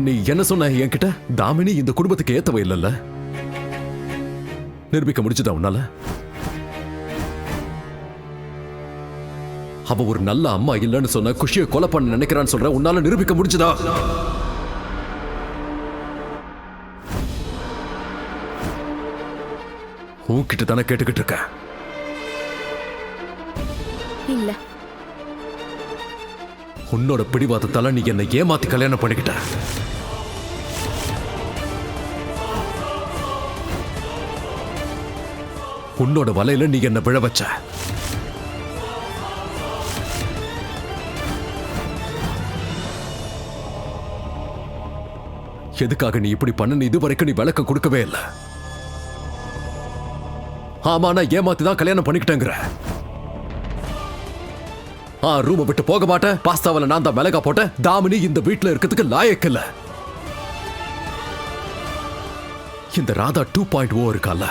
நீ என்ன சொன்ன என்கிட்ட? தாமினி இந்த குடும்பத்துக்கு ஏத்தவ இல்லல்ல? நிரூபிக்க முடிச்சுதா உன்னால? அவ ஒரு நல்ல அம்மா இல்லன்னு சொன்ன, குஷியை கொலை பண்ண நினைக்கிறான்னு சொல்ற, உன்னால நிரூபிக்க முடிச்சுதா? உன்கிட்ட தானே கேட்டுக்கிட்டு இருக்க. இல்ல, உன்னோட பிடிவாதத்தால நீ என்னை ஏமாத்தி கல்யாணம் பண்ணிக்கிட்ட. உன்னோட வலையில நீ என்ன விழ வச்ச. எதுக்காக நீ இப்படி பண்ண இதுவரைக்கும் நீ விளக்கம் கொடுக்கவே இல்லை. ஆமா, நான் ஏமாத்தி தான் கல்யாணம் பண்ணிக்கிட்டேங்கிற. ரூமை விட்டு போக மாட்டேன், பாஸ்தாவில் நான் தான் மிளகா போட்டேன், தாமினி இந்த வீட்டுல இருக்கிறதுக்கு லாயக்கு இல்ல. இந்த ராதா 2.0 இருக்கால,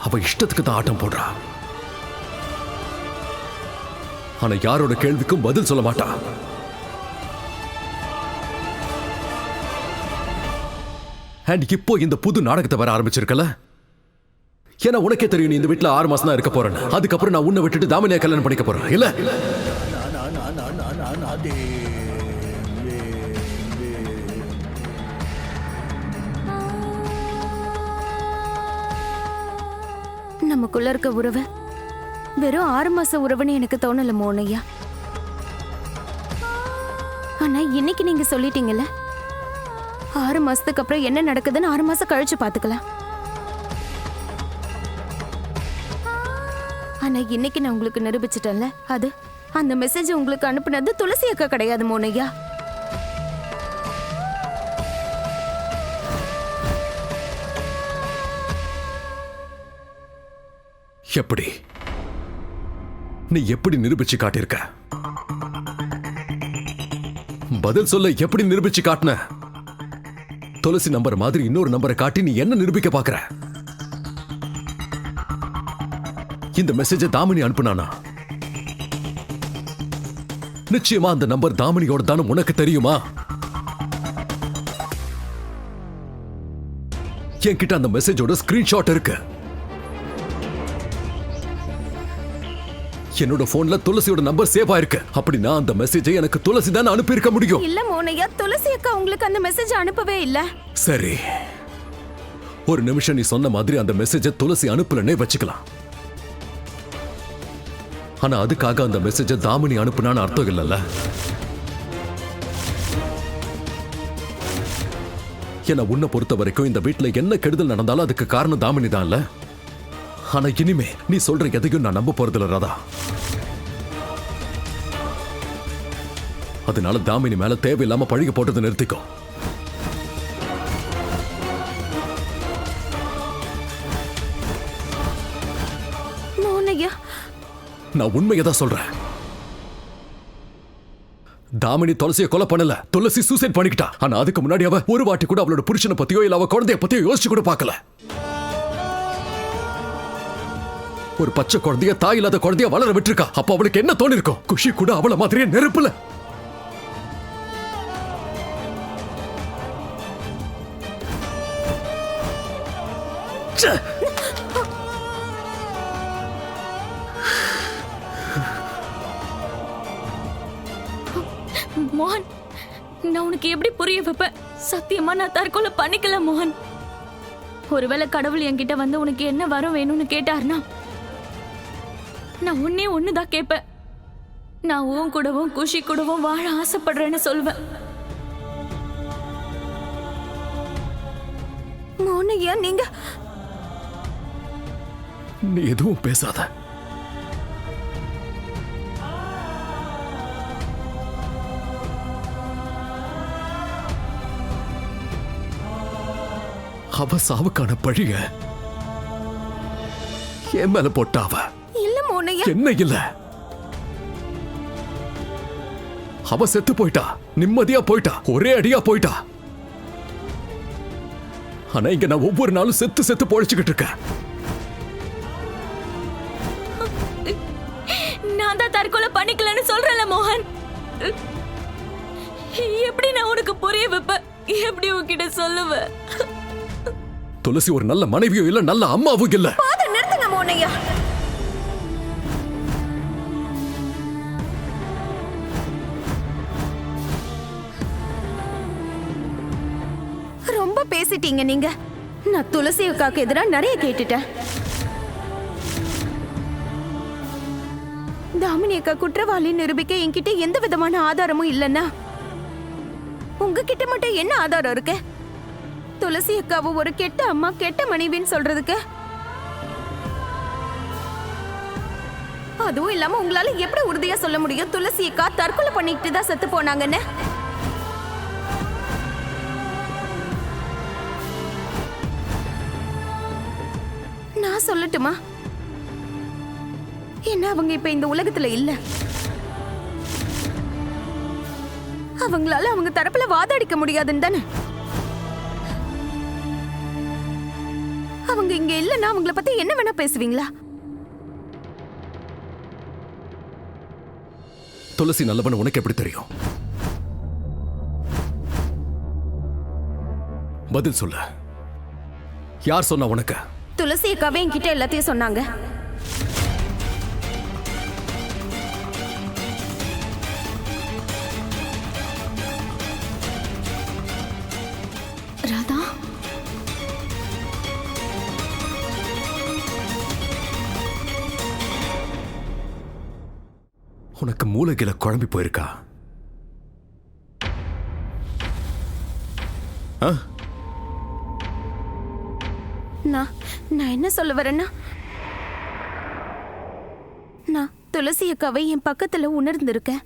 அவ இஷ்டத்துக்கு தான் ஆட்டம் போடுறா. ஆனா யாரோட கேள்விக்கும் பதில் சொல்ல மாட்டா. அண்ட் இப்போ இந்த புது நாடகத்தை வர ஆரம்பிச்சிருக்கல. ஏன்னா உனக்கே தெரியும் நீ இந்த வீட்டுல 6 மாசம் தான் இருக்க போறேன். அதுக்கப்புறம் நான் உன்னை விட்டுட்டு தாமினியா கல்யாணம் பண்ணிக்க போறேன் இல்ல? நமக்குள்ள இருக்க உறவு வெறும் 6 மாச உறவுன்னு எனக்கு தோணல மோனையா. ஆனா இன்னைக்கு நீங்க சொல்லிட்டீங்கல்ல, 6 மாசத்துக்கு அப்புறம் என்ன நடக்குதுன்னு 6 மாசம் கழிச்சு பாத்துக்கலாம். ஆனா இன்னைக்கு நான் உங்களுக்கு நிரூபிச்சிட்டேன்ல, அது அந்த மெசேஜ் உங்களுக்கு அனுப்புனது துளசி அக்கா கிடையாது மோனையா. எப்படி? நீ எப்படி நிரூபிச்சு காட்டியிருக்க? பதில் சொல்ல. எப்படி நிரூபிச்சு காட்டின? துளசி நம்பர் மாதிரி இன்னொரு நம்பரை காட்டி நீ என்ன நிரூபிக்க பாக்குற? இந்த மெசேஜை தாமினி அனுப்புனானா? நிச்சயமா அந்த நம்பர் தாமினியோட தானே உனக்கு தெரியுமா? என்கிட்ட அந்த மெசேஜோட ஸ்கிரீன்ஷாட் இருக்கு. என்னோட போன்ல துளசியோட நம்பர் சேவ் ஆயிருக்கு. அப்படின்னா அந்த மெசேஜை எனக்கு துளசி தான் அனுப்பி இருக்க முடியும். இல்ல மோனையா, துளசி அக்கா உங்களுக்கு அந்த மெசேஜ் அனுப்பவே இல்ல. சரி, ஒரு நிமிஷம் நீ சொன்ன மாதிரி அந்த மெசேஜை துளசி அனுப்பலனே வச்சுக்கலாம். ஆனா அதுக்காக அந்த மெசேஜை தாமினி அனுப்புனான்னு அர்த்தம் இல்லல்ல. என்ன உன்னை பொறுத்த வரைக்கும் இந்த வீட்டுல என்ன கெடுதல் நடந்தாலும் அதுக்கு காரணம் தாமினி தான் இல்ல. ஆனா இனிமே நீ சொல்ற எதையும் நான் நம்ப போறதில்ல ராதா. அதனால தாமினி மேல தேவையில்லாம பழிக போட்டதை நிறுத்திக்கோ. மோனையா, நான் உண்மையை தான் சொல்றேன். தாமினி துளசியை கொலை பண்ணல, துளசி சூசைட் பண்ணிக்கிட்டா. ஆனா அதுக்கு முன்னாடி அவ ஒரு வாட்டி கூட அவளோட புருஷனை பத்தியோ இல்ல அவ குழந்தைய பத்தியோ யோசிச்சு கூட பார்க்கல. ஒரு பச்சை குழந்தைய, தாய் இல்லாத குழந்தைய வளர விட்டுருக்கா. அப்ப அவளுக்கு என்ன தோணி இருக்கும்? குஷி கூட அவள மாதிரியே நெருப்புல. மோகன், நான் உனக்கு எப்படி புரிய வைப்பேன்? சத்தியமா நான் தற்கொலை பண்ணிக்கல மோகன். ஒருவேளை கடவுள் என்கிட்ட வந்து உனக்கு என்ன வரம் வேணும்னு கேட்டார்னா நான் ஒன்னே ஒண்ணுதான் கேட்பேன். நான் உன் கூடவும் குஷி கூடவும் வாழ ஆசைப்படுறேன்னு சொல்வேன். மோனையா, நீங்க நீ எதுவும் பேசாத. அவ சாவுக்கான பழிய என் மேல போட்டாவ. இல்ல மோனையா. என்ன இல்ல? அவ செத்து போயிட்டா, நிம்மதியா போயிட்டா, ஒரே அடியா போயிட்டா. ஆனா இங்க நான் ஒவ்வொரு நாளும் செத்து செத்து பொழைச்சுக்கிட்டு இருக்கேன். நான் தான் தற்கொலை பண்ணிக்கலன்னு சொல்றேன்ல மோகன். எப்படி நான் உனக்கு புரிய வைப்பேன்? எப்படி உன்கிட்ட சொல்லுவேன்? துளசி ஒரு நல்ல மனைவியும் இல்ல, நல்ல அம்மாவும் இல்ல. பாத நிறுத்துங்க மோனையா. ரொம்ப பேசிட்டீங்க நீங்க. நான் துளசி அக்காக்கு எதிரா நிறைய கேட்டுட்டேன். தாமினி அக்கா குற்றவாளி நிரூபிக்க என்கிட்ட எந்த விதமான ஆதாரமும் இல்லைன்னா உங்ககிட்ட மட்டும் என்ன ஆதாரம் இருக்கு? துளசி அக்காவை ஒரு கெட்ட அம்மா, கெட்ட மனைவின்னு சொல்றதுக்கு. அதுவும் இல்லாம உங்களால எப்படி உறுதியா சொல்ல முடியும் துளசி அக்கா தற்கொலை பண்ணிட்டு தான் செத்து போனாங்கன்னு? நான் சொல்லட்டுமா? என்ன அவங்க இப்ப இந்த உலகத்துல இல்ல. அவங்களால அவங்க தரப்புல வாதாடிக்க முடியாதுன்னு தானே? அவங்க இங்க இல்லன்னா அவங்கள பத்தி என்ன வேணா பேசுவீங்களா? துளசி நல்லவன் உனக்கு எப்படி தெரியும்? பதில் சொல்லு. யார் சொன்னா உனக்கு? துளசி அக்காவே என்கிட்ட எல்லாத்தையும் சொன்னாங்க. ராதா, உனக்கு மூளைகில குழம்பி போயிருக்கா? நான் என்ன சொல்ல வரேன்னா, நான் துளசி அக்காவை என் பக்கத்துல உணர்ந்திருக்கேன்.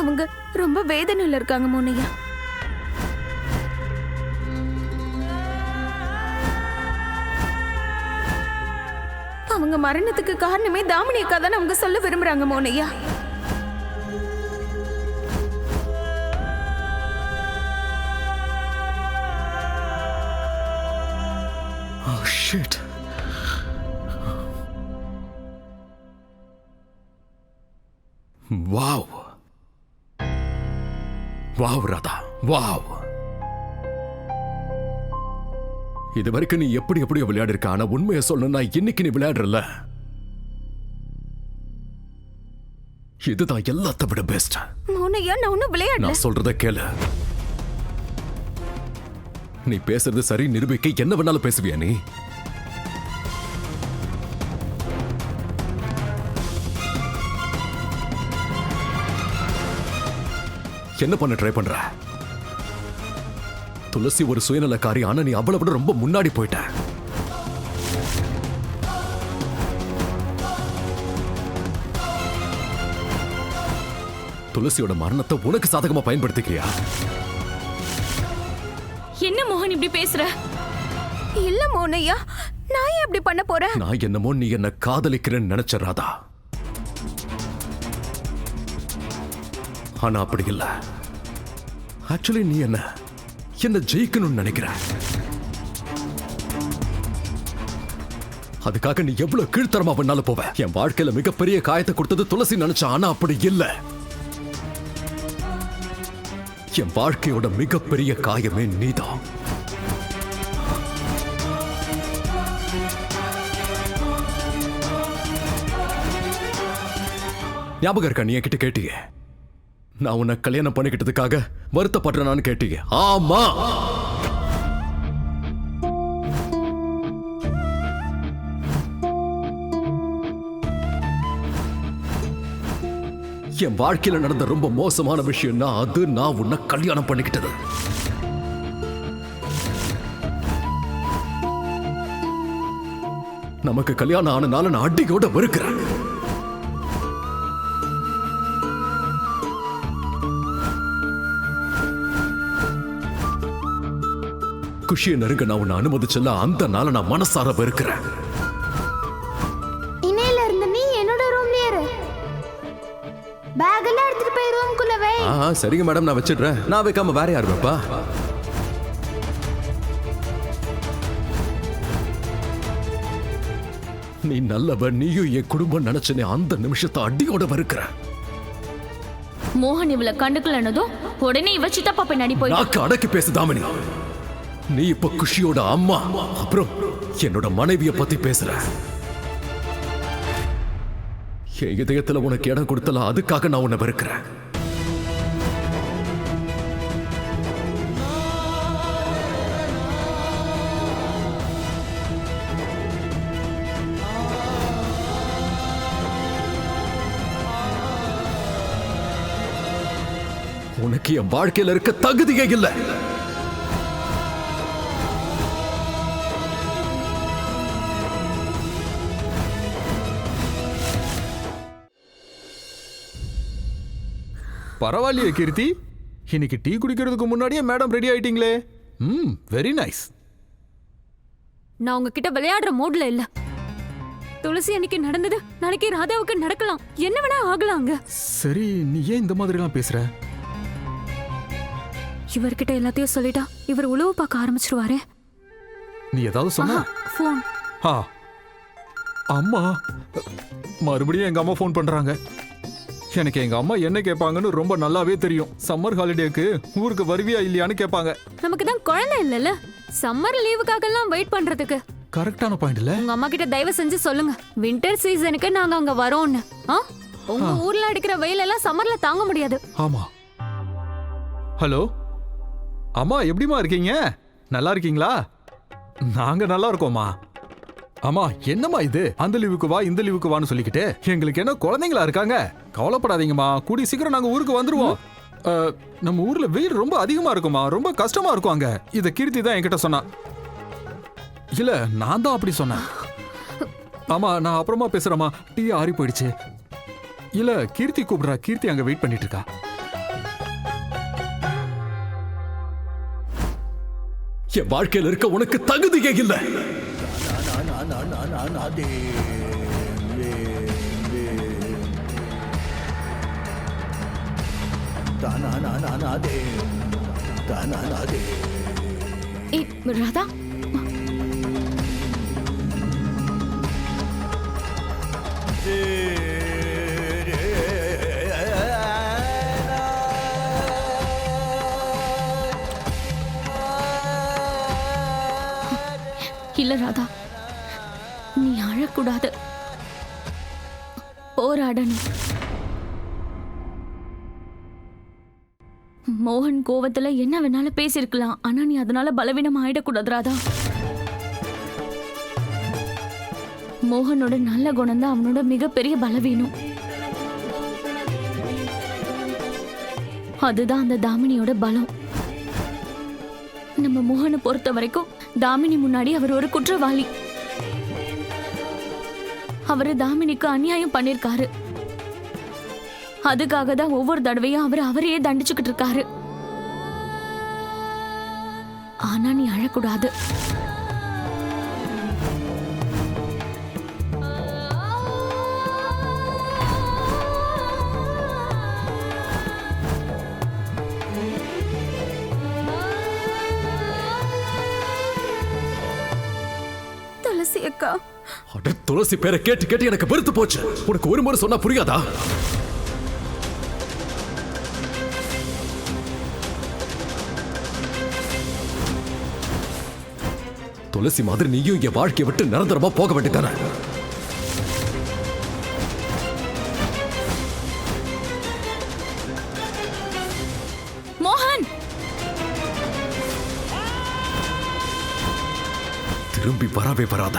அவங்க ரொம்ப வேதனையில இருக்காங்க மோனையா. அவங்க மரணத்துக்கு காரணமே தாமினி அக்கா தான் அவங்க சொல்ல விரும்புறாங்க மோனையா. Shit. Wow. Wow, Radha. Wow. இது வரைக்கும் நீ எப்படியோ விளையாடி இருக்க. ஆனா உண்மையை சொல்லணும்னா இன்னைக்கு நீ விளையாடுறல, இதுதான் எல்லாத்த விட பெஸ்ட். மோனையா, நான் ஒன்னும் விளையாடல. நான் சொல்றத கேளு. நீ பேசுறது சரி நிரூபிக்க என்ன வேணாலும் பேசுவியா நீ? என்ன பண்ண ட்ரை பண்ற? துளசி ஒரு சுயநலக்காரி, ஆனா நீ அவளை விட ரொம்ப முன்னாடி போயிட்ட. துளசியோட மரணத்தை உனக்கு சாதகமா பயன்படுத்திக்கிறியா? என்ன மோகன் இப்படி பேசுற? இல்ல மோனையா, நான் ஏன் அப்படி பண்ண போறேன்? நான் என்னமோ நீ என்ன காதலிக்கிறேன்னு நினைச்ச ராதா. ஆனா அப்படி இல்ல. ஆக்சுவலி நீ என்ன ஜெயிக்கணும்னு நினைக்கிற. அதுக்காக நீ எவ்வளவு கீழ்த்தரமா பண்ணாலும் போவ. என் வாழ்க்கையில மிகப்பெரிய காயத்தை கொடுத்தது துளசி நினைச்ச, ஆனா அப்படி இல்ல. என் வாழ்க்கையோட மிகப்பெரிய காயமே நீதான். ஞாபகம் இருக்கா? நீ என்கிட்ட கேட்டீங்க, நான் உன்னை கல்யாணம் பண்ணிக்கிட்டதுக்காக வருத்தப்படுறேன்னு கேட்டீங்க. ஆமா, என் வாழ்க்கையில நடந்த ரொம்ப மோசமான விஷயம்னா அது நான் உன்னை கல்யாணம் பண்ணிக்கிட்டது. நமக்கு கல்யாணம் ஆனனால நான் அடியோட வெறுக்கிறேன். குஷியை நெருங்க நான் உன்னை அனுமதிச்சல, அந்த நாளை நான் மனசார வெறுக்கிறேன். இன்னையில இருந்து நீ என்னோட ரூம்ல இரு. பேக் எல்லாம் எடுத்துட்டு போய் ரூம்குள்ள வை. சரிங்க மேடம், நான் வச்சிடுறேன். நான் வைக்காம வேற யார் வைப்பா? நீ நல்லவ, நீயும் என் குடும்பம் நினைச்சனே அந்த நிமிஷத்தை அடியோட வெறுக்கிற. மோகன் இவளை கண்டுக்கலனதும் உடனே இவ சித்தப்பா பின்னாடி போய் நாக்கு அடக்கி பேசு தாமினி. நீ இப்ப குஷியோட அம்மா, அப்புறம் என்னோட மனைவிய பத்தி பேசுற. என் இதயத்துல உனக்கு இடம் கொடுத்தல, அதுக்காக நான் உன்னை வெறுக்கிறேன். உனக்கு என் வாழ்க்கையில இருக்க தகுதியே இல்லை. பரவாயில்லையே கீர்த்தி, இன்னைக்கு டீ குடிக்கிறதுக்கு முன்னாடியே மேடம் ரெடி ஆயிட்டீங்களே. Very nice. நான் உங்ககிட்ட விளையாடுற மூட்ல இல்ல. துளசி அன்னைக்கு நடந்தது நாளைக்கு ராதாவுக்கு நடக்கலாம், என்ன வேணா ஆகலாங்க. சரி, நீ ஏன் இந்த மாதிரி எல்லாம் பேசுற? இவர்கிட்ட எல்லாத்தையும் சொல்லிட்டா இவர் உளவு பார்க்க ஆரம்பிச்சிருவாரே. நீ ஏதாவது சொன்ன? போன். அம்மா மறுபடியும் எங்க அம்மா ஃபோன் பண்றாங்க. எனக்கு எங்க அம்மா என்ன கேட்பாங்கன்னு ரொம்ப நல்லாவே தெரியும். சம்மர் ஹாலிடேக்கு ஊருக்கு வருவியா இல்லையான்னு கேட்பாங்க. நமக்கு தான் குழந்தை இல்லல, சம்மர் லீவுக்காக எல்லாம் வெயிட் பண்றதுக்கு. கரெக்டான பாயிண்ட் இல்ல? உங்க அம்மா கிட்ட தயவு செஞ்சு சொல்லுங்க, வின்டர் சீசனுக்கு நாங்க அங்க வரோம்னு. உங்க ஊர்ல அடிக்கிற வெயில் எல்லாம் சம்மர்ல தாங்க முடியாது. ஆமா. ஹலோ அம்மா, எப்படிமா இருக்கீங்க? நல்லா இருக்கீங்களா? நாங்க நல்லா இருக்கோம்மா. அம்மா என்னம்மா இது, அந்த லீவுக்கு வா இந்த லீவுக்கு வான்னு சொல்லிக்கிட்டு எங்களுக்கு என்ன குழந்தைங்களா இருக்காங்க? கவலைப்படாதீங்கம்மா, கூடி சீக்கிரம் நாங்க ஊருக்கு வந்துருவோம். நம்ம ஊர்ல வெயில் ரொம்ப அதிகமா இருக்குமா, ரொம்ப கஷ்டமா இருக்கும் அங்க. இத கீர்த்தி தான் என்கிட்ட சொன்னா. இல்ல நான் தான் அப்படி சொன்னேன். ஆமா, நான் அப்புறமா பேசுறேம்மா, டீ ஆறி போயிடுச்சு. இல்ல கீர்த்தி கூப்பிடுறா, கீர்த்தி அங்க வெயிட் பண்ணிட்டு இருக்கா. என் வாழ்க்கையில இருக்க உனக்கு தகுதியே இல்லை. ராதா, இல்ல ராதா, நீ அழக்கூடாது, போராடணும். மோகன் கோவத்துல என்ன வேணாலும் பேசிருக்கலாம், ஆனா நீ அதனால பலவீனம் ஆயிடக்கூடாது ராதா. மோகனோட நல்ல குணம் தான் அவனோட மிகப்பெரிய பலவீனம். அதுதான் அந்த தாமினியோட பலம். நம்ம மோகனை பொறுத்த வரைக்கும் தாமினி முன்னாடி அவர் ஒரு குற்றவாளி. அவரு தாமினிக்கு அநியாயம் பண்ணிருக்காரு. அதுக்காக தான் ஒவ்வொரு தடவையும் அவரையே தண்டிச்சுக்கிட்டு இருக்காரு. ஆனா நீ அழக்கூடாது. துளசி அக்கா, அட துளசி பேரை கேட்டு கேட்டு எனக்கு வெறுத்து போச்சு. உனக்கு ஒரு முறை சொன்னா புரியாதா? துளசி மாதிரி நீயும் என் வாழ்க்கையை விட்டு நிரந்தரமா போக வேண்டியதானே? மோகன், திரும்பி வரவே வராத.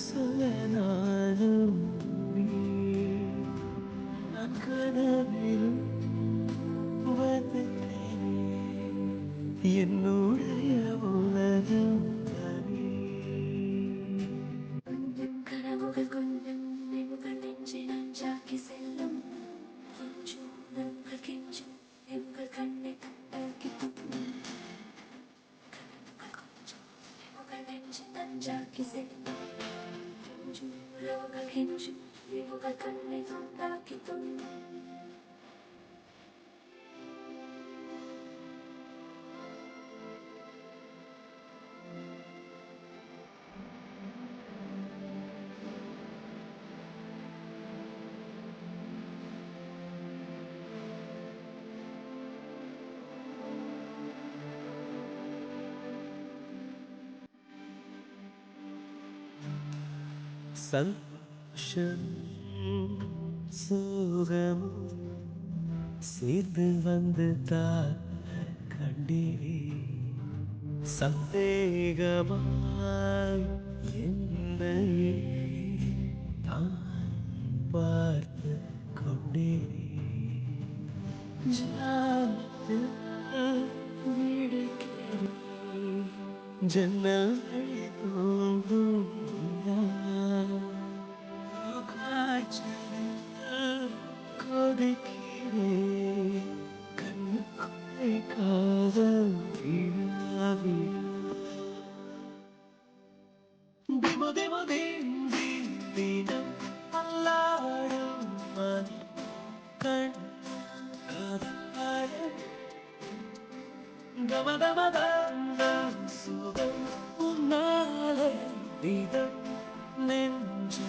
சொல்ல நானும் நீ நான் கனவில் வந்துட்டேனே என்னுடைய உலகம் தனி கனவுகள் கொஞ்சம் நினைவுகள் நெஞ்சை நஞ்சாக்கி செல்லும் கொஞ்சம் நங்கள் கெஞ்சும் எங்கள் கண்ணை தட்டாக்கி துப்பும் கனவுகள் கொஞ்சம் நினைவுகள் நெஞ்சை நஞ்சாக்கி செல்லும் கொஞ்சம் உறவுகள் கெஞ்சும் நினைவுகள் கண்ணை தட்டாக்கி துப்பும் சந்தோஷம் சுகம் சேர்ந்து வந்து தான் கண்டே சந்தேகமாய் என்னை தான் பார்த்து கொண்டே ஜன்னல் வழி தோன்றும் கொதிக்கிறேன் கண்ணுக்குள்ளே காதல் விழாவி திமோ திமோ தினம் அல்லாடும் மணி கண் கமதமதம் சுகம் உன்னாலே தினம் நெஞ்சு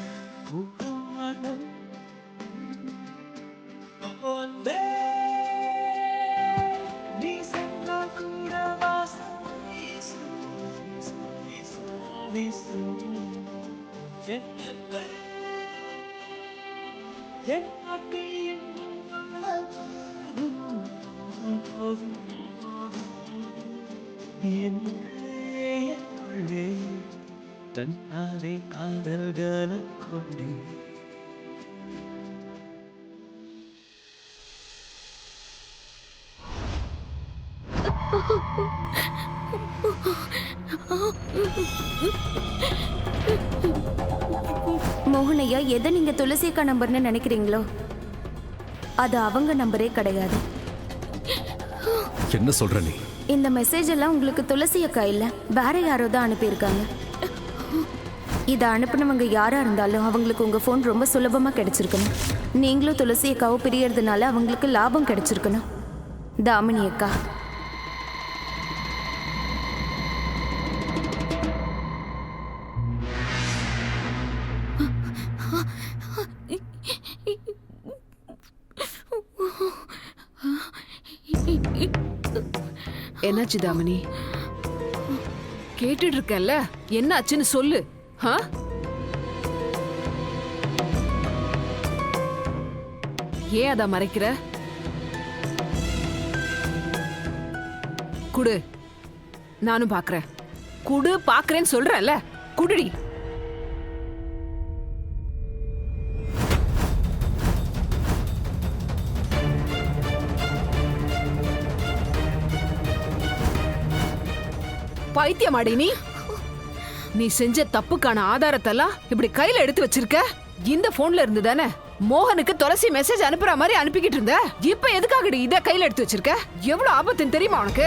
புகமனம் ஒன்றே நீ சென்றால் கூட வாசம் வீசும் எண்ணங்கள் என் நாட்டில் என்னுள்ளே தன்னாலே காதல்கள கொண்டே மோகனையா, எதை நீங்க துளசி அக்கா நம்பர்னு நினைக்கிறீங்களோ அது அவங்க நம்பரே கிடையாது. என்ன சொல்ற நீ? இந்த மெசேஜ் எல்லாம் உங்களுக்கு துளசி அக்கா இல்ல, வேற யாரோ தான் அனுப்பியிருக்காங்க. இதை அனுப்பினவங்க யாரா இருந்தாலும் அவங்களுக்கு உங்க போன் ரொம்ப சுலபமா கிடைச்சிருக்கணும். நீங்களும் துளசி அக்காவும் பிரியறதுனால அவங்களுக்கு லாபம் கிடைச்சிருக்கணும். தாமினி அக்கா. என்னாச்சு தாமினி? கேட்டுட்டு இருக்கேன்ல, என்ன ஆச்சுன்னு சொல்லு. ஏன் அத மறைக்கிற? குடு, நானும் பாக்குறேன். குடு, பாக்குறேன்னு சொல்றல, குடுடி. பைத்தியமாடி நீ? நீ செஞ்ச தப்புக்கான ஆதாரத்தெல்லாம் இப்படி கையில எடுத்து வச்சிருக்க. இந்த போன்ல இருந்து தானே மோகனுக்கு துளசி மெசேஜ் அனுப்புற மாதிரி அனுப்பிக்கிட்டு இருந்த. இப்ப எதுக்காகடி இத கையில எடுத்து வச்சிருக்க? எவ்வளவு ஆபத்துன்னு தெரியுமா உனக்கு?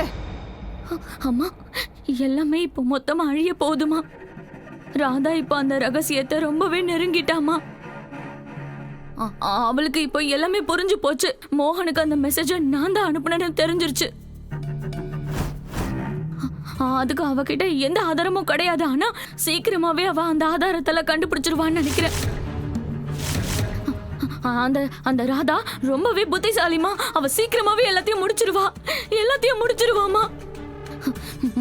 அம்மா, எல்லாமே இப்போ மொத்தமா அழிய போகுதுமா. ராதா இப்போ அந்த ரகசியத்தை ரொம்பவே நெருங்கிட்டாமா. அவளுக்கு இப்போ எல்லாமே புரிஞ்சு போச்சு. மோகனுக்கு அந்த மெசேஜை நான் தான் அனுப்புனேன்னு தெரிஞ்சிருச்சு. அதுக்கு அவகிட்ட எந்த ஆதாரமும் கிடையாது. ஆனா சீக்கிரமாவே அவ அந்த ஆதாரத்தெல்லாம் கண்டுபிடிச்சிருவான்னு நினைக்கிறேன். அந்த ராதா ரொம்பவே புத்திசாலிமா. அவ சீக்கிரமாவே எல்லாத்தையும் முடிச்சிருவாமா.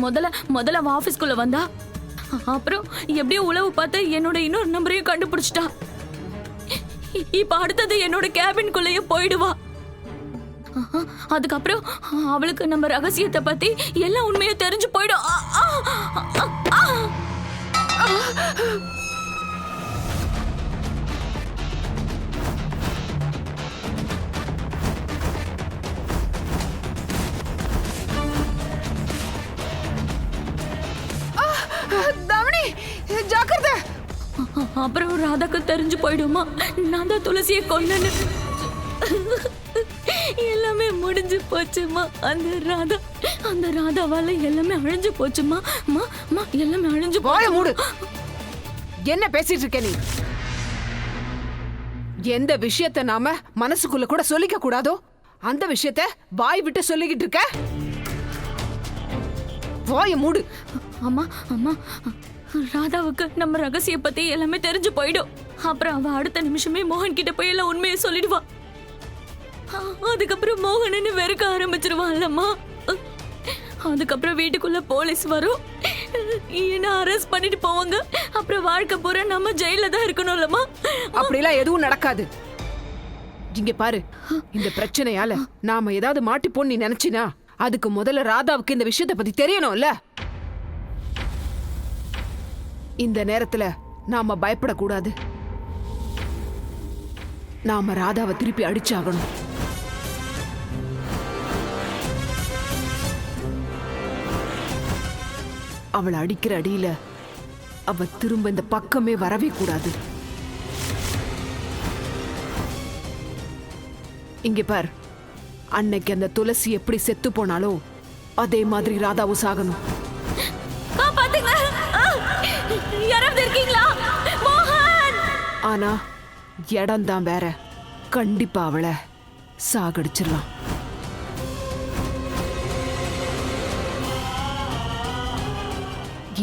முதல்ல அவ ஆபீஸ்க்குள்ள வந்தா. அப்புறம் எப்படியோ உளவு பார்த்து என்னோட இன்னொரு நம்பரையும் கண்டுபிடிச்சிட்டா. இப்ப அடுத்தது என்னோட கேபின்குள்ளேயே போயிடுவா. அதுக்கப்புறம் அவளுக்கு நம்ம ரகசியத்தை பத்தி எல்லா உண்மையும் தெரிஞ்சு போயிடும். அப்புறம் ராதாக்கு தெரிஞ்சு போயிடுமா நான் தான் துளசியை கொன்னேன்னு. எல்லாமே முடிஞ்சு போச்சுமா. அந்த ராதாவால எல்லாமே அழிஞ்சு போச்சுமா. எல்லாமே அழிஞ்சு வாய மூடு. என்ன பேசிட்டு இருக்க நீ? எந்த விஷயத்தை நாம மனசுக்குள்ள கூட சொல்லிக்க கூடாதோ அந்த விஷயத்த வாய் விட்டு சொல்லிக்கிட்டு இருக்க. வாய மூடு. அம்மா அம்மா ராதாவுக்கு நம்ம ரகசிய பத்தி எல்லாமே தெரிஞ்சு போயிடும். அப்புறம் அவ அடுத்த நிமிஷமே மோகன் கிட்ட போய் எல்லாம் உண்மையை சொல்லிடுவா. அதுக்கப்புறம் மோகனன்னு வெறுக்க ஆரம்பிச்சிருவான்லம்மா. அதுக்கப்புறம் வீட்டுக்குள்ள போலீஸ் வரும், என்ன அரெஸ்ட் பண்ணிட்டு போவாங்க. அப்புறம் வாழ்க்கை பூரா நம்ம ஜெயில தான் இருக்கணும்லம்மா. அப்படிலாம் எதுவும் நடக்காது. இங்க பாரு, இந்த பிரச்சனையால நாம ஏதாவது மாட்டிப்போன்னு நீ நினைச்சினா அதுக்கு முதல்ல ராதாவுக்கு இந்த விஷயத்தை பத்தி தெரியணும்ல. இந்த நேரத்துல நாம பயப்படக்கூடாது. நாம ராதாவை திருப்பி அடிச்சாகணும். அவளை அடிக்கிற அடியில அவ திரும்ப இந்த பக்கமே வரவே கூடாது. இங்க பார், அன்னைக்கு அந்த துளசி எப்படி செத்து போனாலோ அதே மாதிரி ராதாவும் சாகணும். யாராவது இருக்கீங்களா? மோகன்! ஆனா இடம் தான் வேற. கண்டிப்பா அவளை சாகடிச்சிடலாம்.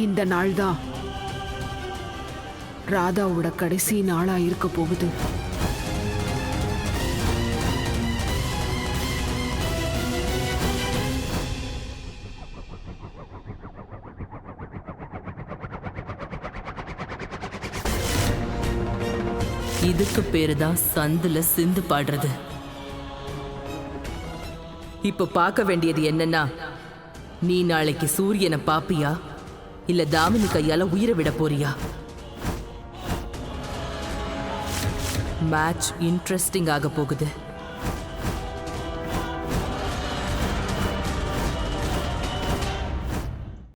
இந்த நாள் தான் ராதாவோட கடைசி நாளா இருக்க போகுது. இதுக்கு பேரு தான் சந்துல சிந்து பாடுறது. இப்ப பார்க்க வேண்டியது என்னன்னா, நீ நாளைக்கு சூரியனை பாப்பியா இல்ல தாமினி கையால உயிரை விட போறியா? மேட்ச் இன்ட்ரெஸ்டிங் ஆக போகுது.